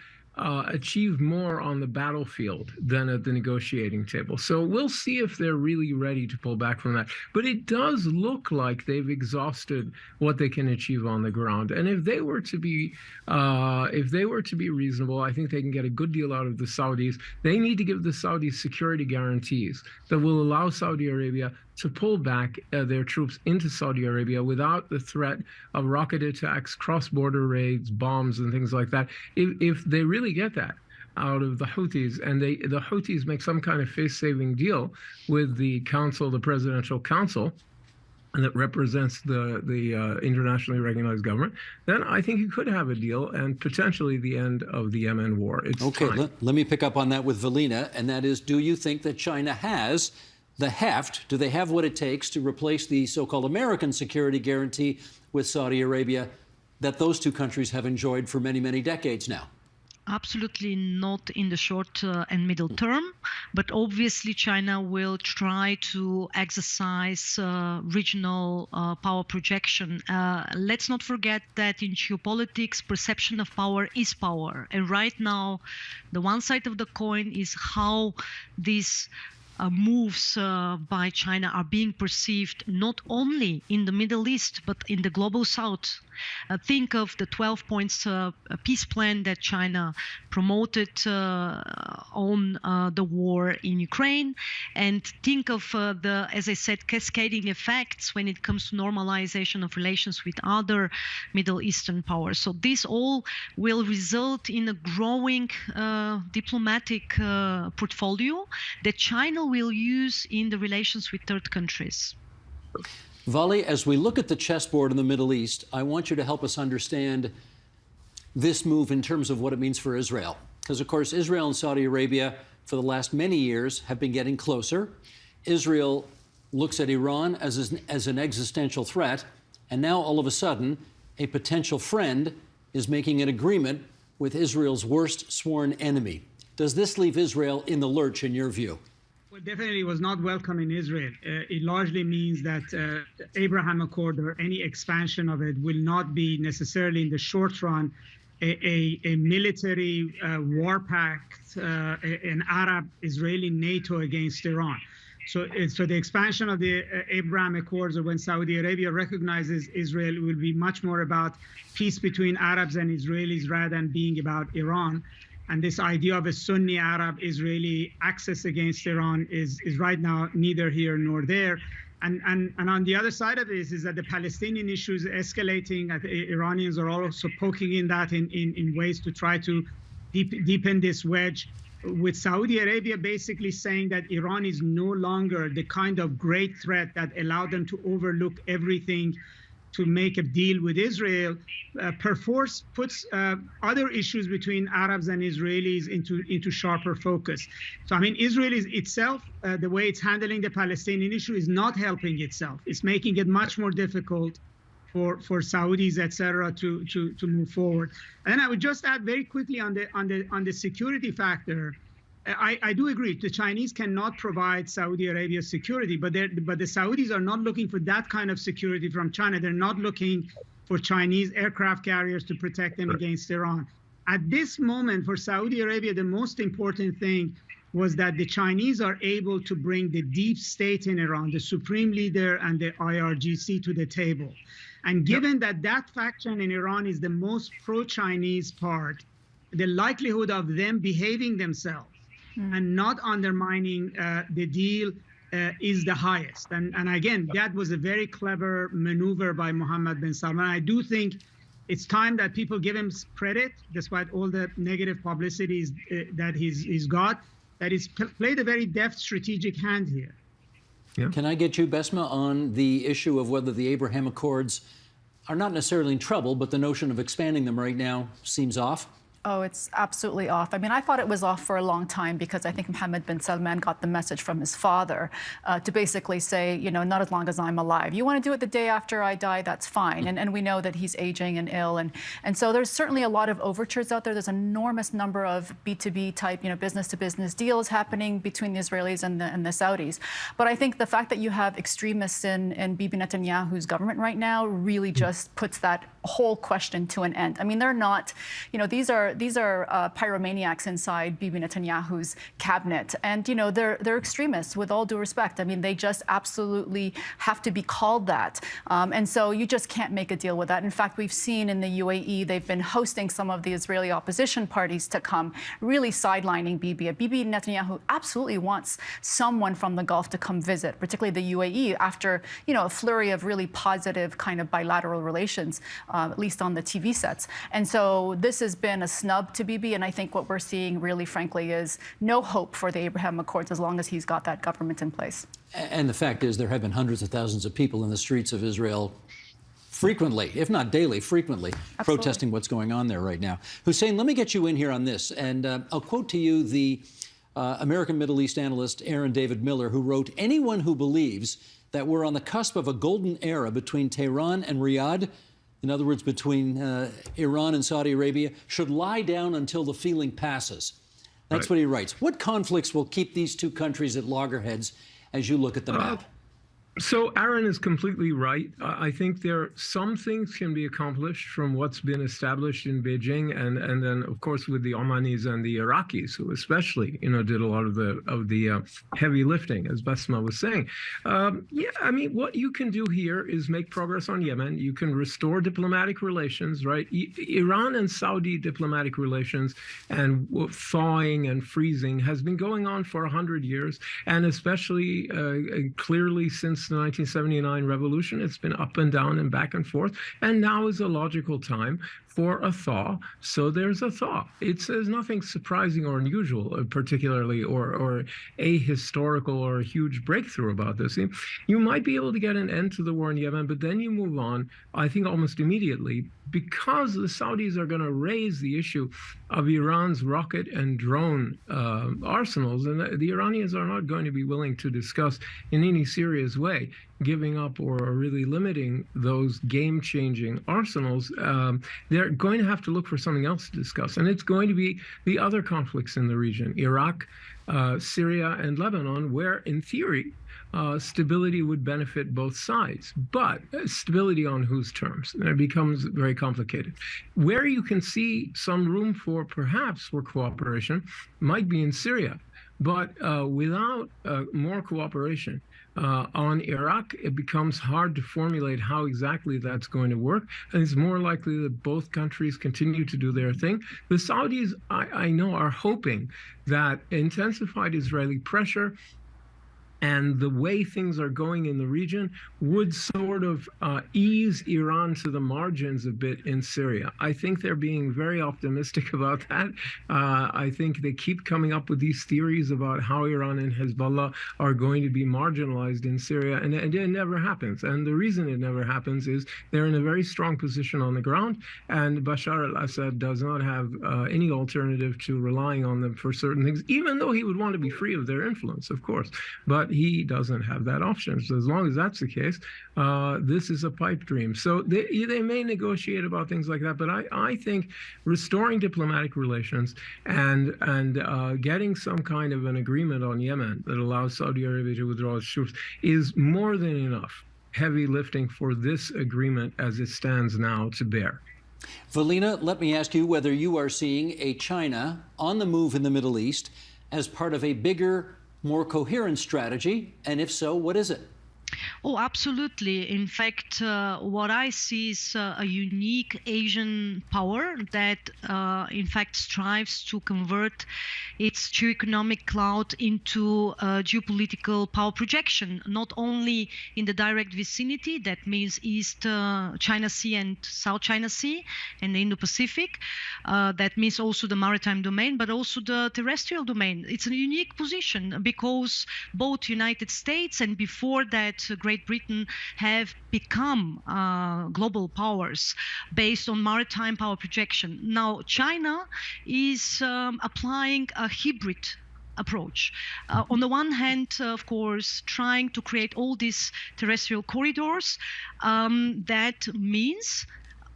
Speaker 8: achieve more on the battlefield than at the negotiating table. So we'll see if they're really ready to pull back from that. But it does look like they've exhausted what they can achieve on the ground. And if they were to be reasonable, I think they can get a good deal out of the Saudis. They need to give the Saudis security guarantees that will allow Saudi Arabia to pull back their troops into Saudi Arabia without the threat of rocket attacks, cross-border raids, bombs, and things like that. If they really get that out of the Houthis, and the Houthis make some kind of face-saving deal with the council, the presidential council, that represents the internationally recognized government, then I think you could have a deal and potentially the end of the Yemen war. It's
Speaker 2: okay, let me pick up on that with Valina, and that is, do you think that China has the heft? Do they have what it takes to replace the so-called American security guarantee with Saudi Arabia that those two countries have enjoyed for many, many decades now?
Speaker 9: Absolutely not in the short and middle term, but obviously China will try to exercise regional power projection. Let's not forget that in geopolitics, perception of power is power. And right now, the one side of the coin is how these moves by China are being perceived not only in the Middle East, but in the global South. Think of the 12 points peace plan that China promoted on the war in Ukraine, and think of as I said, cascading effects when it comes to normalization of relations with other Middle Eastern powers. So this all will result in a growing diplomatic portfolio that China will use in the relations with third countries.
Speaker 2: Vali, as we look at the chessboard in the Middle East, I want you to help us understand this move in terms of what it means for Israel. Because, of course, Israel and Saudi Arabia, for the last many years, have been getting closer. Israel looks at Iran as an existential threat. And now, all of a sudden, a potential friend is making an agreement with Israel's worst sworn enemy. Does this leave Israel in the lurch, in your view?
Speaker 7: Well, definitely was not welcome in Israel. It largely means that Abraham Accord or any expansion of it will not be necessarily in the short run a military war pact, an Arab-Israeli NATO against Iran. So the expansion of the Abraham Accords, or when Saudi Arabia recognizes Israel, will be much more about peace between Arabs and Israelis rather than being about Iran. And this idea of a Sunni Arab-Israeli axis against Iran is right now neither here nor there. And on the other side of this is that the Palestinian issue is escalating. Iranians are also poking in that in ways to try to deepen this wedge, with Saudi Arabia basically saying that Iran is no longer the kind of great threat that allowed them to overlook everything to make a deal with Israel, perforce puts other issues between Arabs and Israelis into sharper focus. So, I mean, Israel is itself, the way it's handling the Palestinian issue is not helping itself. It's making it much more difficult for Saudis, et cetera, to move forward. And I would just add very quickly on the security factor. I do agree. The Chinese cannot provide Saudi Arabia security, but the Saudis are not looking for that kind of security from China. They're not looking for Chinese aircraft carriers to protect them against Iran. At this moment, for Saudi Arabia, the most important thing was that the Chinese are able to bring the deep state in Iran, the supreme leader and the IRGC, to the table. And given that faction in Iran is the most pro-Chinese part, the likelihood of them behaving themselves and not undermining the deal is the highest. And again, that was a very clever maneuver by Mohammed bin Salman. I do think it's time that people give him credit, despite all the negative publicity that he's got, that he's played a very deft strategic hand here.
Speaker 2: Yeah. Can I get you, Besma, on the issue of whether the Abraham Accords are not necessarily in trouble, but the notion of expanding them right now seems off?
Speaker 6: Oh, it's absolutely off. I mean, I thought it was off for a long time because I think Mohammed bin Salman got the message from his father to basically say, you know, not as long as I'm alive. You want to do it the day after I die, that's fine. And we know that he's aging and ill. And so there's certainly a lot of overtures out there. There's an enormous number of B2B type, you know, business-to-business deals happening between the Israelis and the Saudis. But I think the fact that you have extremists in Bibi Netanyahu's government right now really just puts that whole question to an end. I mean, they're not, you know, these are pyromaniacs inside Bibi Netanyahu's cabinet, and you know they're extremists. With all due respect, I mean they just absolutely have to be called that, and so you just can't make a deal with that. In fact, we've seen in the UAE they've been hosting some of the Israeli opposition parties to come, really sidelining Bibi. Bibi Netanyahu absolutely wants someone from the Gulf to come visit, particularly the UAE, after a flurry of really positive kind of bilateral relations, at least on the TV sets. And so this has been a snub to Bibi, and I think what we're seeing really, frankly, is no hope for the Abraham Accords as long as he's got that government in place.
Speaker 2: And the fact is there have been hundreds of thousands of people in the streets of Israel frequently, if not daily, frequently, protesting what's going on there right now. Hussein, let me get you in here on this, and I'll quote to you the American Middle East analyst Aaron David Miller, who wrote, "Anyone who believes that we're on the cusp of a golden era between Tehran and Riyadh, in other words, between Iran and Saudi Arabia, should lie down until the feeling passes." That's what he writes. What conflicts will keep these two countries at loggerheads as you look at the map?
Speaker 8: So Aaron is completely right. I think some things can be accomplished from what's been established in Beijing, and then of course with the Omanis and the Iraqis, who especially did a lot of the heavy lifting, as Besma was saying. Yeah, I mean, what you can do here is make progress on Yemen. You can restore diplomatic relations, right? Iran and Saudi diplomatic relations and thawing and freezing has been going on for 100 years, and especially clearly since the 1979 revolution. It's been up and down and back and forth, and now is a logical time for a thaw. So there's a thaw. There's nothing surprising or unusual, particularly or ahistorical or a huge breakthrough about this. You might be able to get an end to the war in Yemen, but then you move on, I think, almost immediately, because the Saudis are going to raise the issue of Iran's rocket and drone arsenals, and the Iranians are not going to be willing to discuss in any serious way giving up or really limiting those game-changing arsenals, they're going to have to look for something else to discuss. And it's going to be the other conflicts in the region, Iraq, Syria, and Lebanon, where, in theory, stability would benefit both sides. But stability on whose terms? And it becomes very complicated. Where you can see some room for, perhaps, for cooperation might be in Syria. But without more cooperation on Iraq, it becomes hard to formulate how exactly that's going to work. And it's more likely that both countries continue to do their thing. The Saudis, I know, are hoping that intensified Israeli pressure and the way things are going in the region would sort of ease Iran to the margins a bit in Syria. I think they're being very optimistic about that. I think they keep coming up with these theories about how Iran and Hezbollah are going to be marginalized in Syria, and it never happens. And the reason it never happens is they're in a very strong position on the ground, and Bashar al-Assad does not have any alternative to relying on them for certain things, even though he would want to be free of their influence, of course. But he doesn't have that option. So as long as that's the case, this is a pipe dream. So they may negotiate about things like that, but I think restoring diplomatic relations and getting some kind of an agreement on Yemen that allows Saudi Arabia to withdraw its troops is more than enough heavy lifting for this agreement as it stands now to bear.
Speaker 2: Valina, let me ask you whether you are seeing a China on the move in the Middle East as part of a bigger, more coherent strategy, and if so, what is it?
Speaker 9: Oh, absolutely. In fact, what I see is a unique Asian power that, in fact, strives to convert its geoeconomic clout into geopolitical power projection, not only in the direct vicinity, that means East China Sea and South China Sea and the Indo-Pacific. That means also the maritime domain, but also the terrestrial domain. It's a unique position because both United States and before that Great Britain have become global powers based on maritime power projection. Now, China is applying a hybrid approach. On the one hand, of course, trying to create all these terrestrial corridors. That means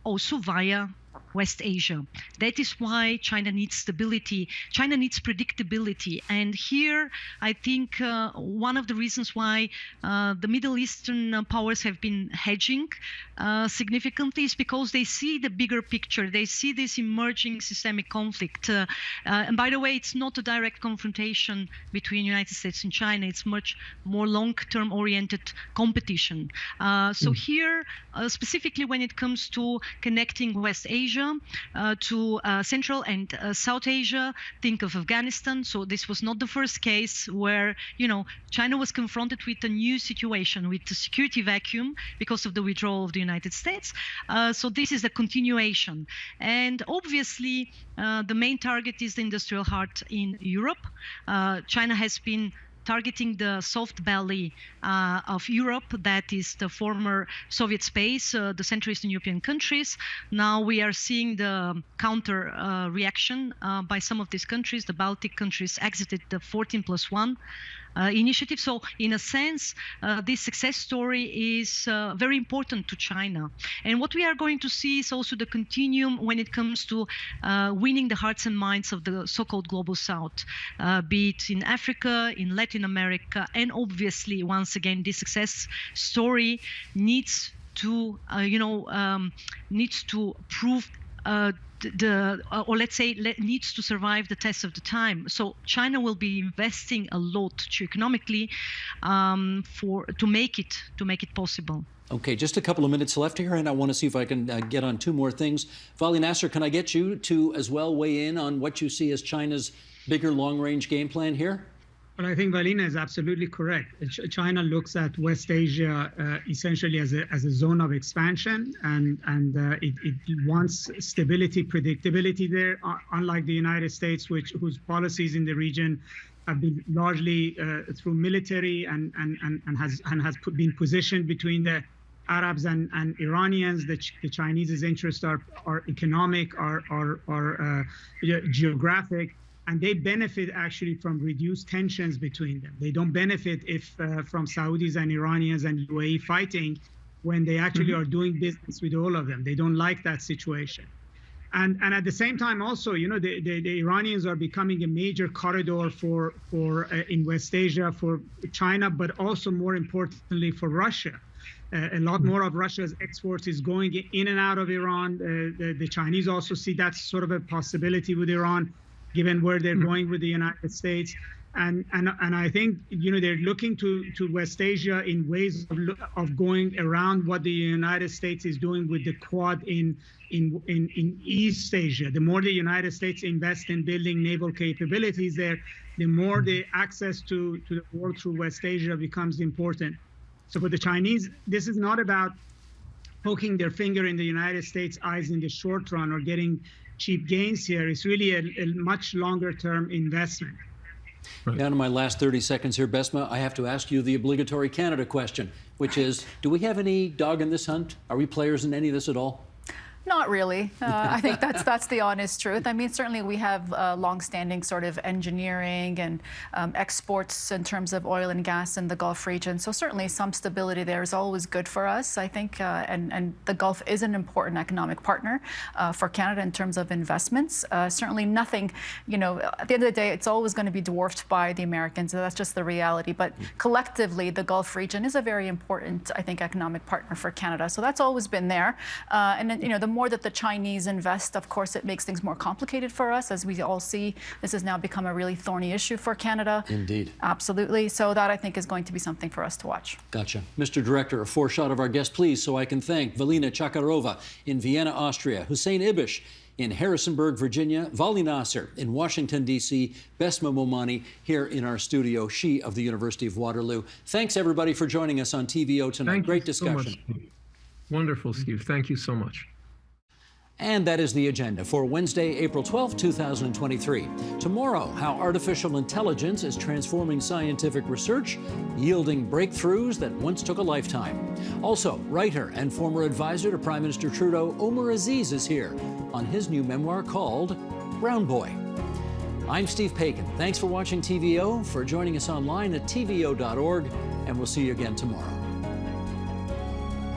Speaker 9: also via West Asia. That is why China needs stability. China needs predictability. And here, I think one of the reasons why the Middle Eastern powers have been hedging significantly is because they see the bigger picture. They see this emerging systemic conflict. And by the way, it's not a direct confrontation between United States and China. It's much more long-term oriented competition. So here, specifically when it comes to connecting West Asia to Central and South Asia, think of Afghanistan. So this was not the first case where, China was confronted with a new situation, with a security vacuum because of the withdrawal of the United States. So this is a continuation. And obviously, the main target is the industrial heart in Europe. China has been targeting the soft belly of Europe, that is the former Soviet space, the Central Eastern European countries. Now we are seeing the counter reaction by some of these countries. The Baltic countries exited the 14+1 initiative. So in a sense, this success story is very important to China. And what we are going to see is also the continuum when it comes to winning the hearts and minds of the so-called global South, be it in Africa, in Latin America, and obviously, once again, this success story needs to, needs to prove or let's say needs to survive the test of the time. So China will be investing a lot economically to make it possible.
Speaker 2: Okay, just a couple of minutes left here, and I want to see if I can get on two more things. Vali Nasser, can I get you to as well weigh in on what you see as China's bigger long-range game plan here?
Speaker 7: Well, I think Valina is absolutely correct. China looks at West Asia essentially as a zone of expansion, and it wants stability, predictability there. Unlike the United States, whose policies in the region have been largely through military and has been positioned between the Arabs and Iranians. The Chinese's interests are economic, are geographic. and they benefit actually from reduced tensions between them. They don't benefit if from Saudis and Iranians and UAE fighting when they actually are doing business with all of them. They don't like that situation. And at the same time, also, the Iranians are becoming a major corridor for in West Asia for China, but also more importantly for Russia. A lot more of Russia's exports is going in and out of Iran. The Chinese also see that's sort of a possibility with Iran, given where they're going with the United States. And I think they're looking to West Asia in ways of going around what the United States is doing with the Quad in East Asia. The more the United States invest in building naval capabilities there, the more the access to the world through West Asia becomes important. So for the Chinese, this is not about poking their finger in the United States' eyes in the short run or getting cheap gains here. It's really a much longer term investment.
Speaker 2: Right. Down to my last 30 seconds here, Besma, I have to ask you the obligatory Canada question, which is, do we have any dog in this hunt? Are we players in any of this at all?
Speaker 6: Not really. I think that's the honest truth. I mean, certainly we have long-standing sort of engineering and exports in terms of oil and gas in the Gulf region. So certainly some stability there is always good for us, I think. And the Gulf is an important economic partner for Canada in terms of investments. Certainly nothing, at the end of the day, it's always going to be dwarfed by the Americans. So that's just the reality. But collectively, the Gulf region is a very important, I think, economic partner for Canada. So that's always been there. And then, the more that the Chinese invest, of course, it makes things more complicated for us. As we all see, this has now become a really thorny issue for Canada.
Speaker 2: Indeed.
Speaker 6: Absolutely. So that, I think, is going to be something for us to watch.
Speaker 2: Gotcha. Mr. Director, a foreshot of our guest, please, so I can thank Valina Chakarova in Vienna, Austria, Hussein Ibish in Harrisonburg, Virginia, Vali Nasser in Washington, D.C., Besma Momani here in our studio, she of the University of Waterloo. Thanks, everybody, for joining us on TVO tonight. Great discussion.
Speaker 8: So much. Wonderful, Steve. Thank you so much.
Speaker 2: And that is the agenda for Wednesday, April 12, 2023. Tomorrow, how artificial intelligence is transforming scientific research, yielding breakthroughs that once took a lifetime. Also, writer and former advisor to Prime Minister Trudeau, Omar Aziz, is here on his new memoir called Brown Boy. I'm Steve Paikin. Thanks for watching TVO, for joining us online at tvo.org, and we'll see you again tomorrow.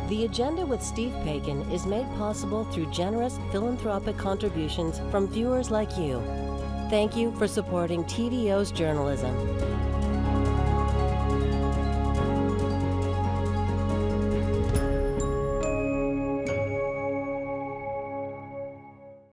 Speaker 1: The Agenda with Steve Paikin is made possible through generous philanthropic contributions from viewers like you. Thank you for supporting TVO's journalism.